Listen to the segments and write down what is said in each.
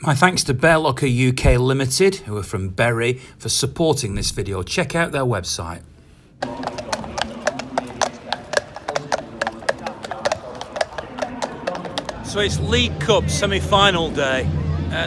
My thanks to Bear Locker UK Limited, who are from Bury, for supporting this video. Check out their website. So it's League Cup semi-final day.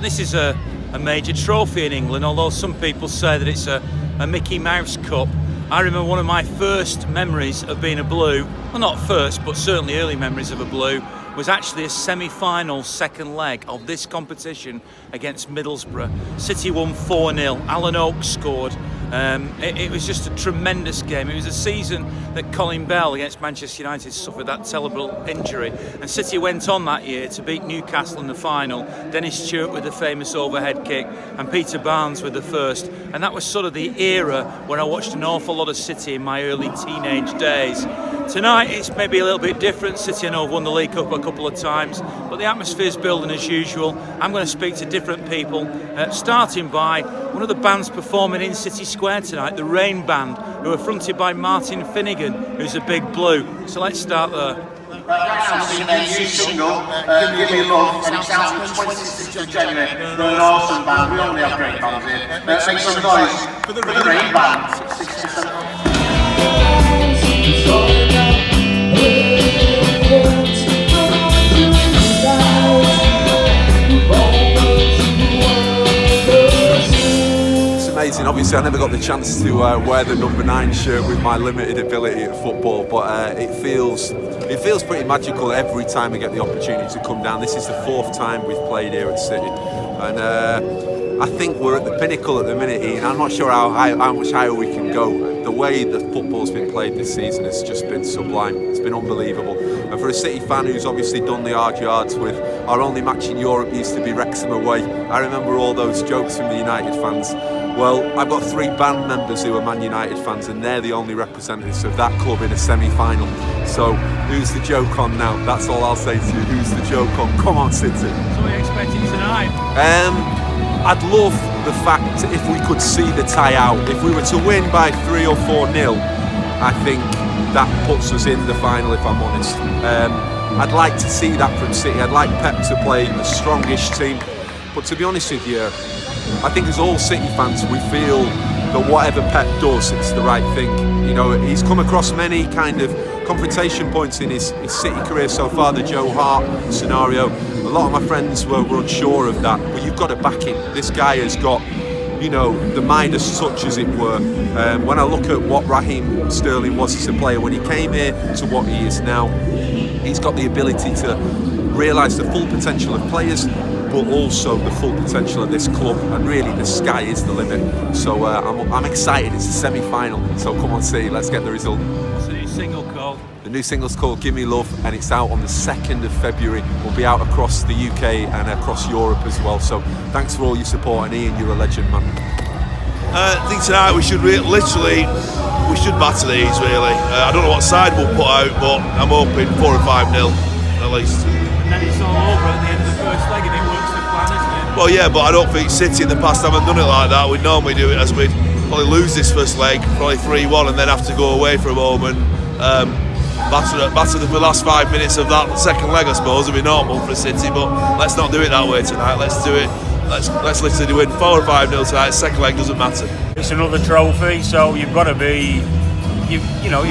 This is a major trophy in England, although some people say that it's a Mickey Mouse Cup. I remember one of my first memories of being a Blue, well not first, but certainly early memories of a Blue, was actually a semi-final second leg of this competition against Middlesbrough. City won 4-0, Alan Oakes scored. It was just a tremendous game. It was a season that Colin Bell against Manchester United suffered that terrible injury, and City went on that year to beat Newcastle in the final. Dennis Stewart with the famous overhead kick and Peter Barnes with the first, and that was sort of the era when I watched an awful lot of City in my early teenage days. Tonight it's maybe a little bit different. City, I know, have won the League Cup a couple of times, but the atmosphere's building as usual. I'm going to speak to different people, starting by one of the bands performing in City Square tonight, the RAINBAND, who are fronted by Martin Finnigan, who's a big Blue. So let's start there. Announcing their new single, Give Me Love, and it's out on the 26th of January. They're an awesome band, we only have great bands here. Make some noise for the RAINBAND. 67. Amazing. Obviously I never got the chance to wear the number 9 shirt with my limited ability at football, but it feels pretty magical every time I get the opportunity to come down. This is the 4th time we've played here at City, and I think we're at the pinnacle at the minute, Ian. I'm not sure how much higher we can go. The way that football's been played this season has just been sublime. It's been unbelievable. And for a City fan who's obviously done the hard yards with our only match in Europe used to be Wrexham away, I remember all those jokes from the United fans. Well, I've got 3 band members who are Man United fans, and they're the only representatives of that club in a semi-final. So, who's the joke on now? That's all I'll say to you. Who's the joke on? Come on, City. So what are you expecting tonight? I'd love the fact if we could see the tie out. If we were to win by 3 or 4-0, I think that puts us in the final, if I'm honest. I'd like to see that from City. I'd like Pep to play a strongish team. But to be honest with you, I think as all City fans, we feel that whatever Pep does, it's the right thing. You know, he's come across many kind of confrontation points in his City career so far, the Joe Hart scenario. A lot of my friends were unsure of that, but you've got to back him. This guy has got, you know, the Midas touch, as it were. When I look at what Raheem Sterling was as a player when he came here to what he is now, he's got the ability to realise the full potential of players, but also the full potential of this club, and really the sky is the limit. So I'm excited. It's a semi-final, so come on, City, let's get the result. What's the new single called? The new single's called Give Me Love, and it's out on the 2nd of February. We'll be out across the UK and across Europe as well. So thanks for all your support, and Ian, you're a legend, man. I think tonight we should batter these, really. I don't know what side we'll put out, but I'm hoping 4 or 5-0 at least. And then it's all over at the end of the first leg if it works to plan, isn't it? Well, yeah, but I don't think City in the past haven't done it like that. We'd normally do it as we'd probably lose this first leg, probably 3-1, and then have to go away for a moment. Batter the last 5 minutes of that second leg, I suppose, would be normal for City, but let's not do it that way tonight. Let's do it. Let's literally win 4 or 5-0 tonight. Second leg doesn't matter. It's another trophy, so you've got to be, you've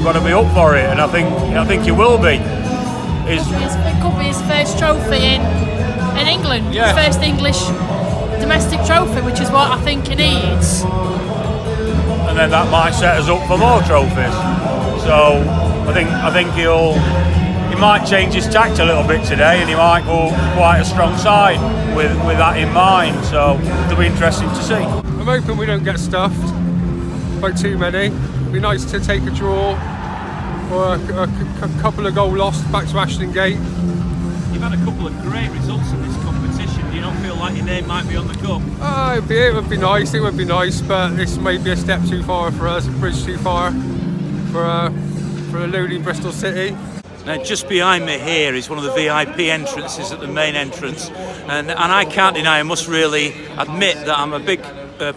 got to be up for it, and I think you will be. It could be his first trophy in England, Yeah. His first English domestic trophy, which is what I think he needs. And then that might set us up for more trophies. So I think he might change his tact a little bit today, and he might go quite a strong side with that in mind. So it'll be interesting to see. I'm hoping we don't get stuffed by too many. It'd be nice to take a draw or a couple of goal lost back to Ashton Gate. You've had a couple of great results in this competition. Do you not feel like your name might be on the cup? It would be nice, but this may be a step too far for us, a bridge too far for a lowly Bristol City. Now, just behind me here is one of the VIP entrances at the main entrance, and I can't deny, I must really admit that I'm a big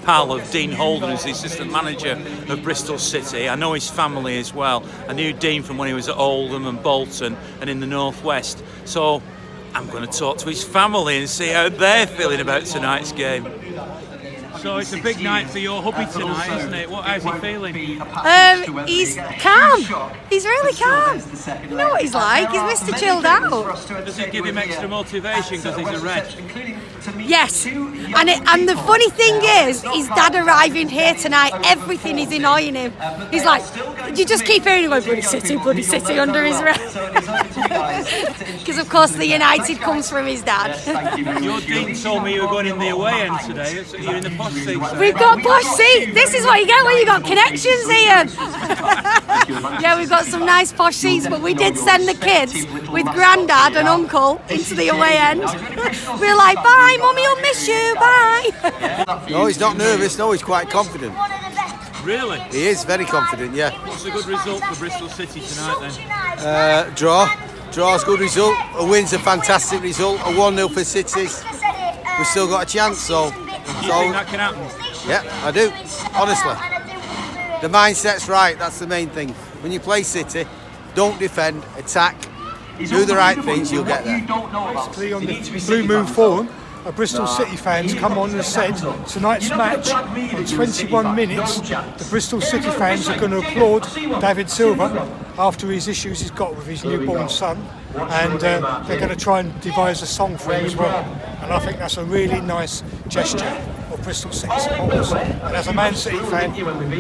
pal of Dean Holden, who's the assistant manager of Bristol City. I know his family as well. I knew Dean from when he was at Oldham and Bolton and in the Northwest. So I'm going to talk to his family and see how they're feeling about tonight's game. So it's a big night for your hubby tonight, isn't it? How's he feeling? He's calm. He's really calm. You know what he's like? He's Mr. Chilled Out. Does it give him extra motivation because he's a red? Yes. And the funny thing is, his dad arriving here tonight, everything is annoying him. He's like, you just keep hearing him go, bloody City under his breath. Because of course the United comes from his dad. Your Dean told me you were going in the away end today. You're in the posh seat. We've got posh seats. This is what you get when you got connections, Ian. Yeah, we've got some nice posh seats, but we did send the kids with Grandad and Uncle into the away end. We were like, bye, Mummy will miss you, bye. No, he's not nervous, no, he's quite confident. Really? He is very confident, yeah. What's a good result for Bristol City tonight then? Draw. Draw's a good result. A win's a fantastic result. A 1-0 for City. We've still got a chance, so... Do you think that can happen? Yeah, I do, honestly. The mindset's right, that's the main thing. When you play City, don't defend, attack, do the right things, you'll get there. Basically on the Blue Moon Forum, Bristol City fans come on and said tonight's match, in 21 minutes, the Bristol City fans are going to applaud David Silva after his issues he's got with his newborn son, and they're going to try and devise a song for him as well. And I think that's a really nice gesture of Bristol City supporters. And as a Man City fan,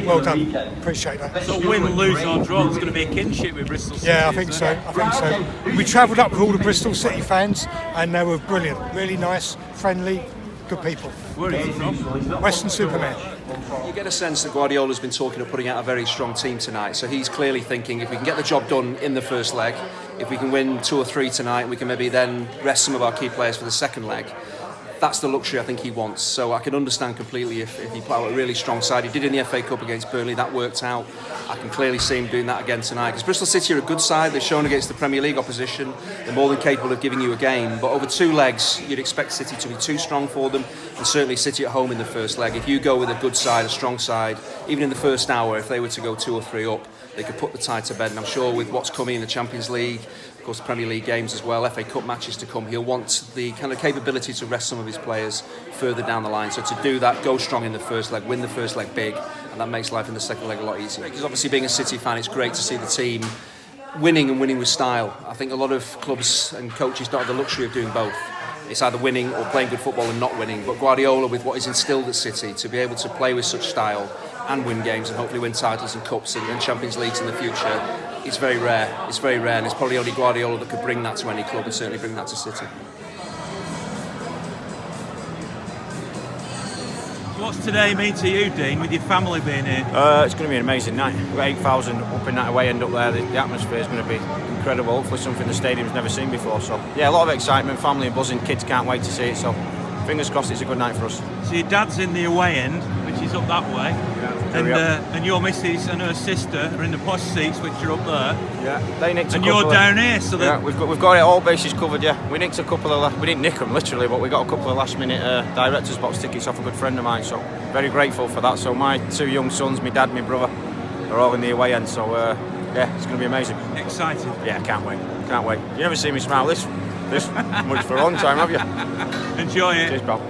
well done. Appreciate that. So win, lose or draw, there's going to be a kinship with Bristol City. Yeah, I think so. I think so. We travelled up with all the Bristol City fans, and they were brilliant. Really nice, friendly, good people. Where are you from? Western Superman. You get a sense that Guardiola's been talking of putting out a very strong team tonight, so he's clearly thinking if we can get the job done in the first leg, if we can win 2 or 3 tonight, we can maybe then rest some of our key players for the second leg. That's the luxury I think he wants, so I can understand completely if he put out a really strong side. He did in the FA Cup against Burnley, that worked out. I can clearly see him doing that again tonight, because Bristol City are a good side. They've shown against the Premier League opposition, they're more than capable of giving you a game, but over 2 legs you'd expect City to be too strong for them, and certainly City at home in the first leg. If you go with a good side, a strong side, even in the first hour, if they were to go 2 or 3 up, they could put the tie to bed, and I'm sure with what's coming in the Champions League, of course Premier League games as well, FA Cup matches to come, he'll want the kind of capability to rest some of his players further down the line. So to do that, go strong in the first leg, win the first leg big, and that makes life in the second leg a lot easier. Because obviously being a City fan, it's great to see the team winning and winning with style. I think a lot of clubs and coaches don't have the luxury of doing both. It's either winning or playing good football and not winning. But Guardiola, with what is instilled at City, to be able to play with such style and win games and hopefully win titles and cups and Champions Leagues in the future, it's very rare. It's very rare, and it's probably only Guardiola that could bring that to any club, and certainly bring that to City. What's today mean to you, Dean, with your family being here? It's going to be an amazing night. We've got 8,000 up in that away end up there. The atmosphere is going to be incredible. Hopefully something the stadium's never seen before. So yeah, a lot of excitement, family and buzzing. Kids can't wait to see it. So fingers crossed it's a good night for us. So your dad's in the away end, which is up that way, and your missus and her sister are in the posh seats, which are up there. Yeah, they nicked. And you're down here, so yeah, we've got it all bases covered. Yeah, we nicked a couple of. We didn't nick them literally, but we got a couple of last-minute director's box tickets off a good friend of mine. So very grateful for that. So my 2 young sons, my dad, my brother, are all in the away end. So yeah, it's going to be amazing. Excited? Yeah, can't wait. Can't wait. You never see me smile this much for a long time, have you? Enjoy it. Cheers, pal.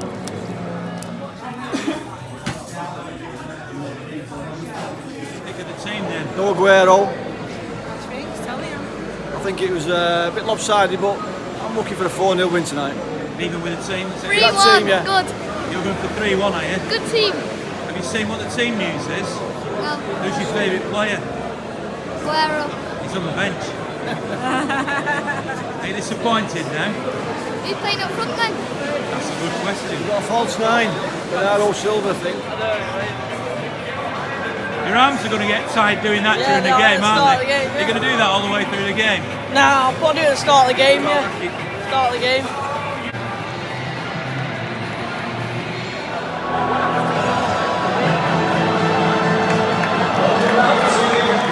No Aguero. I think it was a bit lopsided, but I'm looking for a 4-0 win tonight. Even with the team? 3-1, yeah. good. You're going for 3-1, are you? Good team. Have you seen what the team news is? No. Who's your favourite player? Guerrero. He's on the bench. Are you disappointed now? Who's playing up front then? That's a good question. You've got a false 9, Bernardo Silva, I think. Your arms are going to get tired doing that during the game, aren't they? You're going to do that all the way through the game? Nah, I'll probably do it at the start of the game, yeah. Start of the game.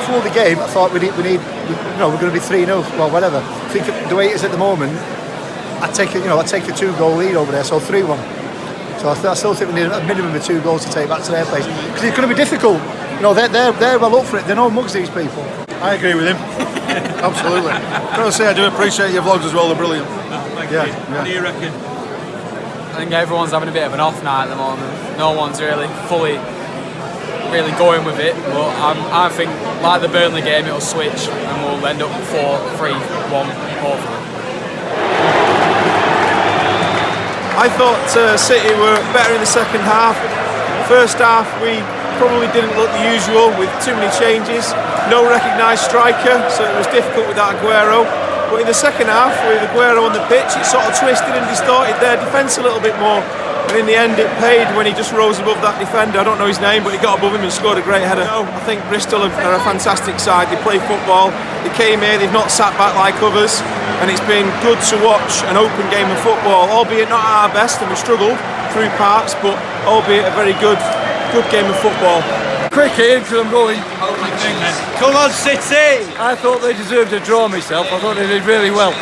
Before the game, I thought we're going to be 3-0, well, whatever. I think the way it is at the moment, I'd take a 2-goal lead over there, so 3-1. So I still think we need a minimum of 2 goals to take back to their place, because it's going to be difficult. They're well up for it. They're no mugs, these people. I agree with him. Absolutely. I've got to say, I do appreciate your vlogs as well. They're brilliant. Oh, Thank you. What do you reckon? I think everyone's having a bit of an off night at the moment. No one's really fully going with it, but I think like the Burnley game it'll switch and we'll end up 4-3-1 hopefully. I thought City were better in the second half. First half we probably didn't look the usual with too many changes, no recognised striker, so it was difficult without Aguero. But in the second half, with Aguero on the pitch, it sort of twisted and distorted their defence a little bit more. And in the end, it paid when he just rose above that defender. I don't know his name, but he got above him and scored a great header. I think Bristol are a fantastic side. They play football. They came here, they've not sat back like others. And it's been good to watch an open game of football, albeit not at our best, and we struggled through parts, but albeit a very good game of football. Quick here, because I'm going. Come on, City! I thought they deserved a draw myself. I thought they did really well.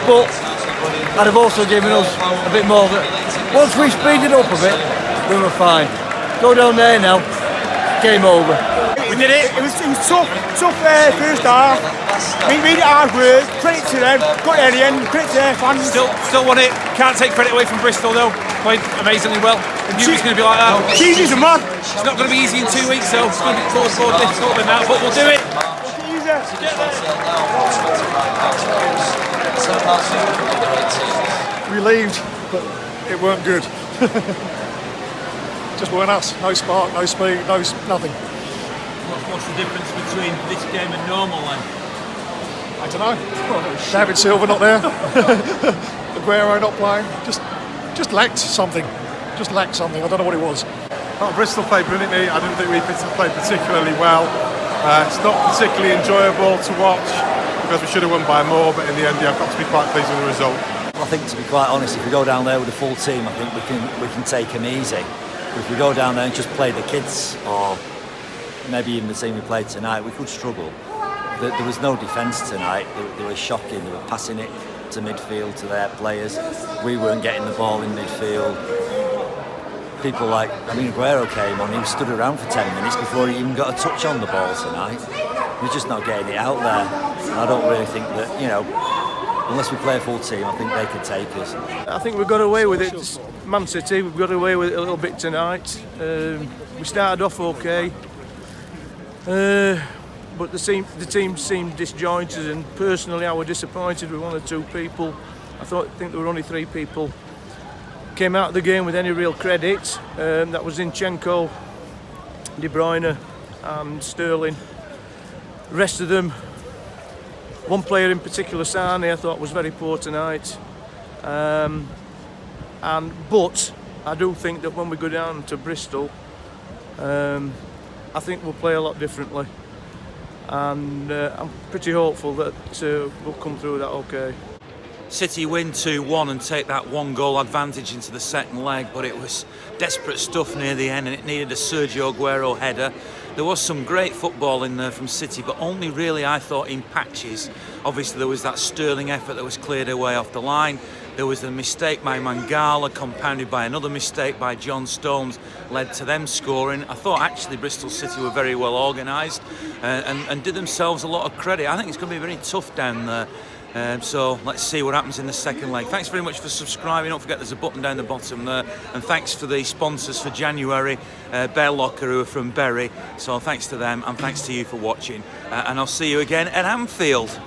But I'd have also given us a bit more. Once we speeded up a bit, we were fine. Go down there now. Game over. We did it. It was tough first half. We made it hard work. Credit to them. Got there in the end. Credit to their fans. Still won it. Can't take credit away from Bristol though. Played amazingly well. I knew it was going to be like that. Cheeseman's a man. It's not going to be easy in 2 weeks though. It's going to be more difficult than that, but we'll do it. Relieved, but it weren't good. Just weren't us. No spark, no speed, nothing. What's the difference between this game and normal then? I don't know. David Silva not there. Aguero not playing. Just lacked something. I don't know what it was. Well, Bristol played brilliantly. I didn't think we played particularly well. It's not particularly enjoyable to watch because we should have won by more, but in the end, I've got to be quite pleased with the result. I think, to be quite honest, if we go down there with a full team, I think we can take them easy. But if we go down there and just play the kids, or maybe even the team we played tonight, we could struggle. There was no defence tonight. They were shocking. They were passing it to midfield to their players. We weren't getting the ball in midfield. People like, Aguero came on, he stood around for 10 minutes before he even got a touch on the ball tonight. We're just not getting it out there. And I don't really think that, unless we play a full team, I think they could take us. I think we got away with it. Man City, we've got away with it a little bit tonight. We started off okay. But the team seemed disjointed, and personally I was disappointed with one or two people. I think there were only 3 people came out of the game with any real credit. That was Zinchenko, De Bruyne and Sterling. The rest of them, one player in particular, Sane, I thought was very poor tonight. But I do think that when we go down to Bristol, I think we'll play a lot differently. And I'm pretty hopeful that we'll come through that okay. City win 2-1 and take that 1-goal advantage into the second leg, but it was desperate stuff near the end and it needed a Sergio Aguero header. There was some great football in there from City, but only really, I thought, in patches. Obviously there was that sterling effort that was cleared away off the line. There was a mistake by Mangala, compounded by another mistake by John Stones, led to them scoring. I thought actually Bristol City were very well organised and did themselves a lot of credit. I think it's going to be very tough down there. So let's see what happens in the second leg. Thanks very much for subscribing. Don't forget there's a button down the bottom there. And thanks for the sponsors for January, Bear Locker, who are from Bury. So thanks to them and thanks to you for watching. And I'll see you again at Anfield.